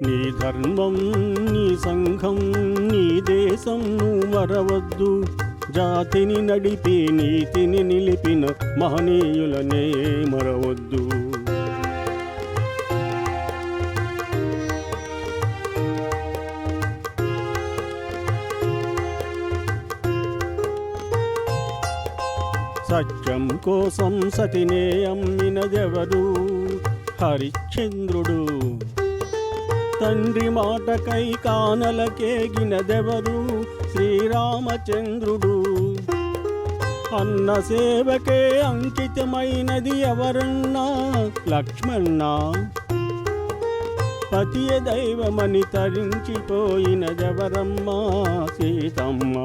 నీ ధర్మం నీ సంఘం నీ దేశం నువ్వు మరవద్దు. జాతిని నడిపి నీతిని నిలిపిన మహనీయులనే మరవద్దు. సత్యం కోసం సతినే అమ్మినదెవరు? హరిశ్చంద్రుడు. తండ్రి మాటకై కానలకేగినదెవరు? శ్రీరామచంద్రుడు. అన్న సేవకే అంకితమైనది ఎవరన్నా? లక్ష్మణ. పతియ దైవమని తరించిపోయినదెవరమ్మా? సీతమ్మ.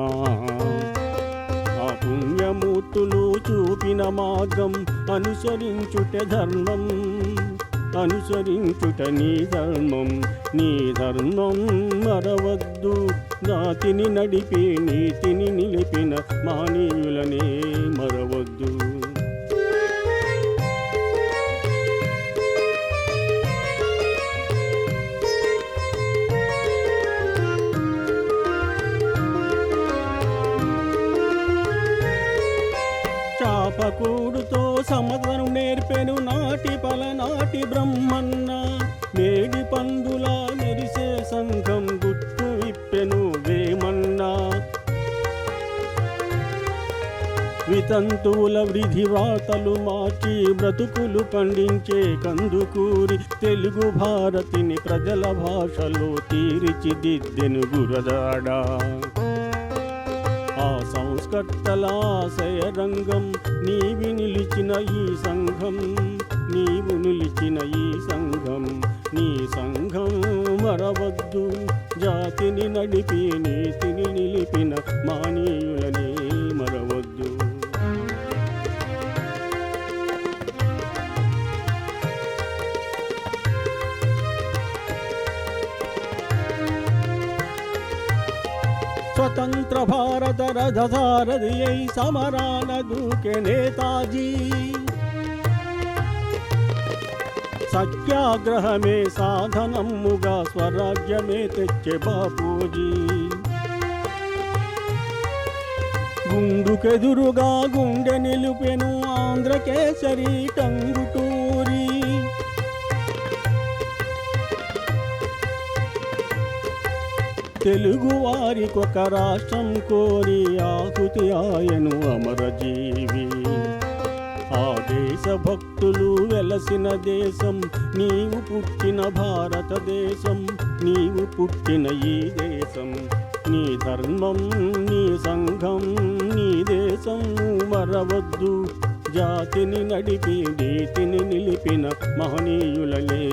ఆ పుణ్యమూర్తులు చూపిన మార్గం అనుసరించుట ధర్మం, అనుసరించుట నీ ధర్మం. నీ ధర్మం మరవద్దు. జాతిని నడిపి నీతిని నిలిపిన మహనీయులనే మరవద్దు. చాపకూడుతో సమతను నేర్పెను నాటి పలనాటి బ్రహ్మన్న. మేడి పందులా మెరిసే సంఘం గుట్టు విప్పెను వేమన్నా. వితంతువుల వృధి వార్తలు మార్చి బ్రతుకులు పండించే కందుకూరి తెలుగు భారతిని ప్రజల భాషలో తీర్చిదిద్దెను గురదాడా. ఆ సంస్కర్తల ఆశయ రంగం నీవి నిలిచిన ఈ సంఘం, నీవు నిలిచిన ఈ సంఘం. నీ సంఘం మరవద్దు. జాతిని నడిపి నీతిని నిలిపిన మహనీయులనే మరవద్దు. స్వతంత్ర భారత రథసారథి అయి సమరాన దూకే నేతాజీ. సత్యాగ్రహమే సాధనముగా స్వరాజ్యమే తెచ్చే బాపూజీ. గుండుకెదురుగా గుండె నిలుపెను ఆంధ్రకేసరి టంగుటూరి. తెలుగు వారికొక రాష్ట్రం కోరి ఆహుతి ఆయను అమరజీవి. ఆ దేశ భక్తులు వెలసిన దేశం నీవు పుట్టిన భారతదేశం, నీవు పుట్టిన ఈ దేశం. నీ ధర్మం నీ సంఘం నీ దేశం మరవద్దు. జాతిని నడిపి నీతిని నిలిపిన మహనీయులనే